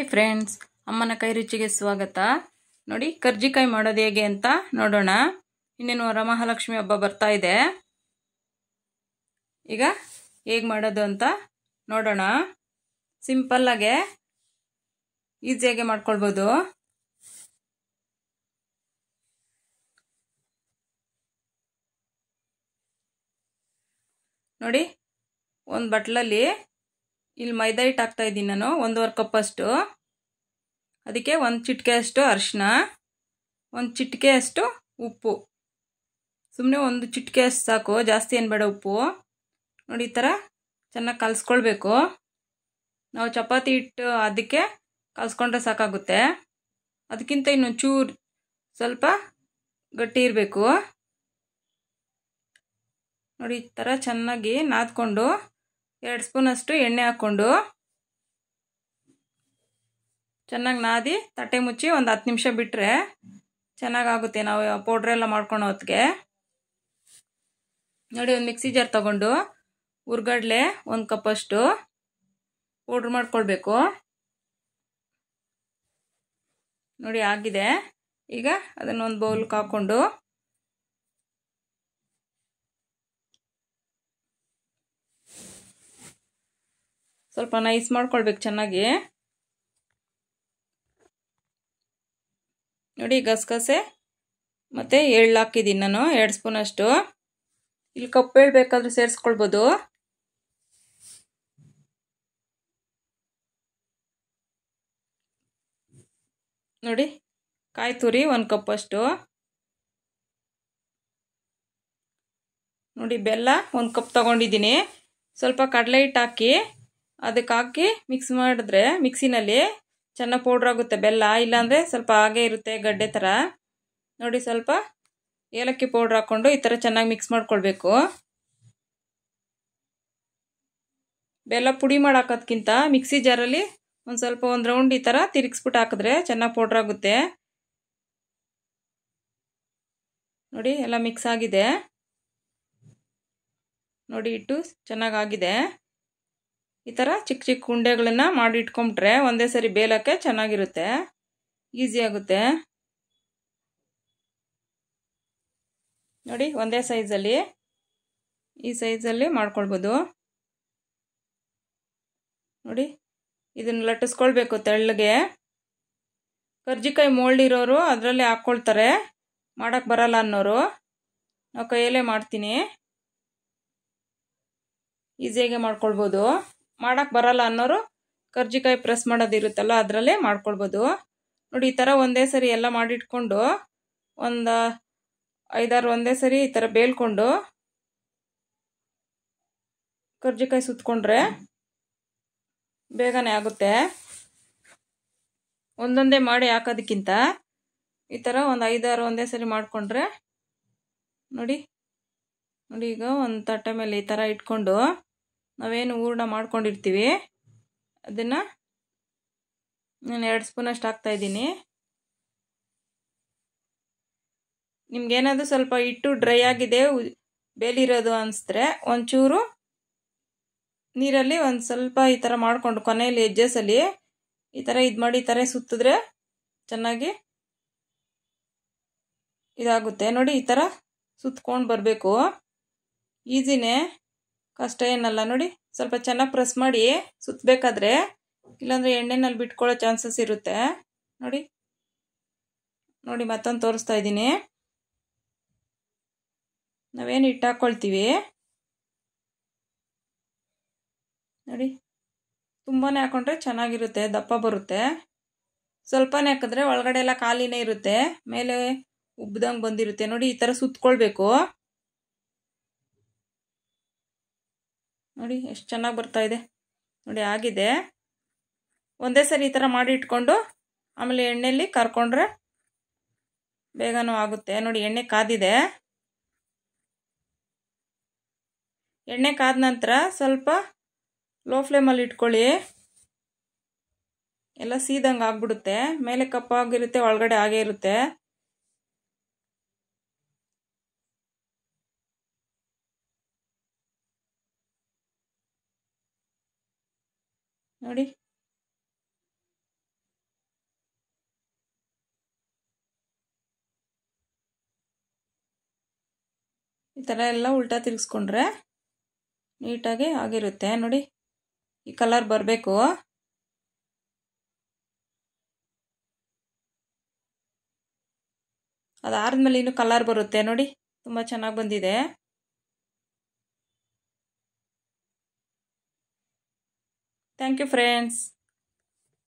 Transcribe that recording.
Hi friends, ಅಮ್ಮನ ಕೈ ರುಚಿಗೆ ಸ್ವಾಗತ. ನೋಡಿ, ಕರ್ಜಿಕಾಯಿ ಮಾಡೋದು ಹೇಗೆ ಅಂತ ನೋಡೋಣ. ಇನ್ನೇನು ವರಮಹಾಲಕ್ಷ್ಮಿ ಹಬ್ಬ ಬರ್ತಾ ಇದೆ. ಈಗ ಹೇಗೆ ಮಾಡೋದು ಅಂತ ನೋಡೋಣ. ಸಿಂಪಲ್ಲಾಗೆ ಈಸಿಯಾಗಿ ಮಾಡ್ಕೊಳ್ಬೋದು. ನೋಡಿ, ಒಂದು ಬಟ್ಲಲ್ಲಿ ಇಲ್ಲಿ ಮೈದಾ ಹಿಟ್ಟು ಹಾಕ್ತಾ ಇದ್ದೀನಿ ನಾನು, 1.5 ಕಪ್ ಅಷ್ಟು. ಅದಕ್ಕೆ 1 ಚಿಟಿಕೆ ಅಷ್ಟು ಅರಿಶಿನ, 1 ಚಿಟಿಕೆ ಅಷ್ಟು ಉಪ್ಪು. ಸುಮ್ಮನೆ 1 ಚಿಟಿಕೆ ಅಷ್ಟು ಸಾಕು, ಜಾಸ್ತಿ ಏನು ಬೇಡ ಉಪ್ಪು. ನೋಡಿ, ಈ ಥರ ಚೆನ್ನಾಗಿ ಕಲಿಸ್ಕೊಳ್ಬೇಕು. ನಾವು ಚಪಾತಿ ಹಿಟ್ಟು ಅದಕ್ಕೆ ಕಲಿಸ್ಕೊಂಡ್ರೆ ಸಾಕಾಗುತ್ತೆ. ಅದಕ್ಕಿಂತ ಇನ್ನೊಂದು ಚೂರು ಸ್ವಲ್ಪ ಗಟ್ಟಿ ಇರಬೇಕು. ನೋಡಿ, ಈ ಥರ ಚೆನ್ನಾಗಿ ನಾದ್ಕೊಂಡು 2 ಸ್ಪೂನ್ ಅಷ್ಟು ಎಣ್ಣೆ ಹಾಕ್ಕೊಂಡು ಚೆನ್ನಾಗಿ ನಾದಿ ತಟ್ಟೆ ಮುಚ್ಚಿ ಒಂದು 10 ನಿಮಿಷ ಬಿಟ್ಟರೆ ಚೆನ್ನಾಗಾಗುತ್ತೆ. ನಾವು ಪೌಡ್ರೆಲ್ಲ ಮಾಡ್ಕೊಳೋ ಹೊತ್ತಿಗೆ. ನೋಡಿ, ಒಂದು ಮಿಕ್ಸಿ ಜಾರ್ ತಗೊಂಡು ಹುರ್ಗಡ್ಲೆ 1 ಕಪ್ ಅಷ್ಟು ಪೌಡ್ರ್ ಮಾಡ್ಕೊಳ್ಬೇಕು. ನೋಡಿ, ಆಗಿದೆ. ಈಗ ಅದನ್ನೊಂದು ಬೌಲ್ಗೆ ಹಾಕ್ಕೊಂಡು ಸ್ವಲ್ಪ ನೈಸ್ ಮಾಡ್ಕೊಳ್ಬೇಕು ಚೆನ್ನಾಗಿ. ನೋಡಿ, ಗಸಗಸೆ ಮತ್ತು ಎಳ್ಳು ಹಾಕಿದ್ದೀನಿ ನಾನು 2 ಸ್ಪೂನ್ ಅಷ್ಟು. ಇಲ್ಲಿ ಕಪ್ಪು ಎಳ್ಳು ಬೇಕಾದರೂ ಸೇರಿಸ್ಕೊಳ್ಬೋದು. ನೋಡಿ, ಕಾಯಿ ತುರಿ 1 ಕಪ್ ಅಷ್ಟು. ನೋಡಿ, ಬೆಲ್ಲ 1 ಕಪ್ ತಗೊಂಡಿದ್ದೀನಿ. ಸ್ವಲ್ಪ ಕಡಲೆ ಹಿಟ್ಟು ಹಾಕಿ ಅದಕ್ಕೆ ಹಾಕಿ ಮಿಕ್ಸ್ ಮಾಡಿದ್ರೆ ಮಿಕ್ಸಿನಲ್ಲಿ ಚೆನ್ನಾಗಿ ಪೌಡ್ರ್ ಆಗುತ್ತೆ ಬೆಲ್ಲ. ಇಲ್ಲಾಂದರೆ ಸ್ವಲ್ಪ ಹಾಗೇ ಇರುತ್ತೆ ಗಡ್ಡೆ ಥರ. ನೋಡಿ, ಸ್ವಲ್ಪ ಏಲಕ್ಕಿ ಪೌಡ್ರ್ ಹಾಕ್ಕೊಂಡು ಈ ಥರ ಚೆನ್ನಾಗಿ ಮಿಕ್ಸ್ ಮಾಡ್ಕೊಳ್ಬೇಕು. ಬೆಲ್ಲ ಪುಡಿ ಮಾಡಿ ಹಾಕೋದ್ಕಿಂತ ಮಿಕ್ಸಿ ಜಾರಲ್ಲಿ ಒಂದು ಸ್ವಲ್ಪ 1 ರೌಂಡ್ ಈ ಥರ ತಿರುಗಿಸ್ಬಿಟ್ಟು ಹಾಕಿದ್ರೆ ಚೆನ್ನಾಗಿ ಪೌಡ್ರ್ ಆಗುತ್ತೆ. ನೋಡಿ, ಎಲ್ಲ ಮಿಕ್ಸ್ ಆಗಿದೆ. ನೋಡಿ, ಹಿಟ್ಟು ಚೆನ್ನಾಗಾಗಿದೆ. ಈ ಥರ ಚಿಕ್ಕ ಚಿಕ್ಕ ಉಂಡೆಗಳನ್ನು ಮಾಡಿ ಇಟ್ಕೊಂಡ್ರೆ ಒಂದೇ ಸರಿ ಬೇಲಕ್ಕೆ ಚೆನ್ನಾಗಿರುತ್ತೆ, ಈಸಿ ಆಗುತ್ತೆ. ನೋಡಿ, ಒಂದೇ ಸೈಜಲ್ಲಿ ಈ ಸೈಜಲ್ಲಿ ಮಾಡ್ಕೊಳ್ಬೋದು. ನೋಡಿ, ಇದನ್ನು ಲಟ್ಟಿಸ್ಕೊಳ್ಬೇಕು ತೆಳ್ಳಗೆ. ಕರ್ಜಿಕಾಯಿ ಮೋಲ್ಡ್ ಇರೋರು ಅದರಲ್ಲಿ ಹಾಕ್ಕೊಳ್ತಾರೆ, ಮಾಡೋಕ್ಕೆ ಬರಲ್ಲ ಅನ್ನೋರು. ನಾವು ಕೈಯಲ್ಲೇ ಮಾಡ್ತೀನಿ, ಈಸಿಯಾಗೆ ಮಾಡ್ಕೊಳ್ಬೋದು. ಮಾಡೋಕ್ಕೆ ಬರಲ್ಲ ಅನ್ನೋರು ಕರ್ಜಿಕಾಯಿ ಪ್ರೆಸ್ ಮಾಡೋದಿರುತ್ತಲ್ಲ ಅದರಲ್ಲೇ ಮಾಡ್ಕೊಳ್ಬೋದು. ನೋಡಿ, ಈ ಥರ ಒಂದೇ ಸರಿ ಎಲ್ಲ ಮಾಡಿಟ್ಕೊಂಡು ಒಂದು 5-6 ಒಂದೇ ಸರಿ ಈ ಥರ ಬೇಲ್ಕೊಂಡು ಕರ್ಜಿಕಾಯಿ ಸುತ್ಕೊಂಡ್ರೆ ಬೇಗನೆ ಆಗುತ್ತೆ. ಒಂದೊಂದೇ ಮಾಡಿ ಹಾಕೋದಕ್ಕಿಂತ ಈ ಥರ ಒಂದು 5-6 ಒಂದೇ ಸರಿ ಮಾಡಿಕೊಂಡ್ರೆ ನೋಡಿ. ನೋಡಿ, ಈಗ ಒಂದು ತಟ್ಟೆ ಮೇಲೆ ಈ ಥರ ಇಟ್ಕೊಂಡು ನಾವೇನು ಹೂರಣ ಮಾಡ್ಕೊಂಡಿರ್ತೀವಿ ಅದನ್ನು ನಾನು 2 ಸ್ಪೂನ್ ಅಷ್ಟು ಹಾಕ್ತಾಯಿದ್ದೀನಿ. ನಿಮ್ಗೇನಾದರೂ ಸ್ವಲ್ಪ ಹಿಟ್ಟು ಡ್ರೈ ಆಗಿದೆ ಬೇಲಿರೋದು ಅನಿಸಿದ್ರೆ ಒಂಚೂರು ನೀರಲ್ಲಿ ಒಂದು ಸ್ವಲ್ಪ ಈ ಥರ ಮಾಡಿಕೊಂಡು ಕೊನೆಯಲ್ಲಿ ಎಜ್ಜಸಲ್ಲಿ ಈ ಥರ ಇದು ಮಾಡಿ ಈ ಥರ ಸುತ್ತಿದ್ರೆ ಚೆನ್ನಾಗಿ ಇದಾಗುತ್ತೆ. ನೋಡಿ, ಈ ಥರ ಸುತ್ಕೊಂಡು ಬರಬೇಕು. ಈಸಿನೇ, ಕಷ್ಟ ಏನಲ್ಲ. ನೋಡಿ, ಸ್ವಲ್ಪ ಚೆನ್ನಾಗಿ ಪ್ರೆಸ್ ಮಾಡಿ ಸುತ್ತಬೇಕಾದ್ರೆ, ಇಲ್ಲಾಂದರೆ ಎಣ್ಣೆನಲ್ಲಿ ಬಿಟ್ಕೊಳ್ಳೋ ಚಾನ್ಸಸ್ ಇರುತ್ತೆ. ನೋಡಿ, ನೋಡಿ ಮತ್ತೊಂದು ತೋರಿಸ್ತಾ ಇದ್ದೀನಿ. ನಾವೇನು ಹಿಟ್ಟು ಹಾಕ್ಕೊಳ್ತೀವಿ ನೋಡಿ, ತುಂಬಾ ಹಾಕ್ಕೊಂಡ್ರೆ ಚೆನ್ನಾಗಿರುತ್ತೆ, ದಪ್ಪ ಬರುತ್ತೆ. ಸ್ವಲ್ಪನೇ ಹಾಕಿದ್ರೆ ಒಳಗಡೆ ಎಲ್ಲ ಖಾಲಿನೇ ಇರುತ್ತೆ, ಮೇಲೆ ಉಬ್ಬ್ದಂಗೆ ಬಂದಿರುತ್ತೆ. ನೋಡಿ, ಈ ಥರ ಸುತ್ಕೊಳ್ಬೇಕು. ನೋಡಿ, ಎಷ್ಟು ಚೆನ್ನಾಗಿ ಬರ್ತಾ ಇದೆ. ನೋಡಿ, ಆಗಿದೆ. ಒಂದೇ ಸರಿ ಈ ಥರ ಮಾಡಿ ಇಟ್ಕೊಂಡು ಆಮೇಲೆ ಎಣ್ಣೆಯಲ್ಲಿ ಕರ್ಕೊಂಡ್ರೆ ಬೇಗನೂ ಆಗುತ್ತೆ. ನೋಡಿ, ಎಣ್ಣೆ ಕಾದಿದೆ. ಎಣ್ಣೆ ಕಾದ ನಂತರ ಸ್ವಲ್ಪ ಲೋ ಫ್ಲೇಮಲ್ಲಿ ಇಟ್ಕೊಳ್ಳಿ, ಎಲ್ಲ ಸೀದಂಗೆ ಆಗ್ಬಿಡುತ್ತೆ. ಮೇಲೆ ಕಪ್ಪಾಗಿರುತ್ತೆ, ಒಳಗಡೆ ಹಾಗೇ ಇರುತ್ತೆ. ನೋಡಿ, ಈ ಥರ ಎಲ್ಲ ಉಲ್ಟಾ ತಿರುಗಿಸ್ಕೊಂಡ್ರೆ ನೀಟಾಗಿ ಆಗಿರುತ್ತೆ ನೋಡಿ. ಈ ಕಲರ್ ಬರಬೇಕು. ಅದಾದ್ಮೇಲೆ ಇನ್ನು ಕಲರ್ ಬರುತ್ತೆ ನೋಡಿ, ತುಂಬ ಚೆನ್ನಾಗಿ ಬಂದಿದೆ. Thank you friends.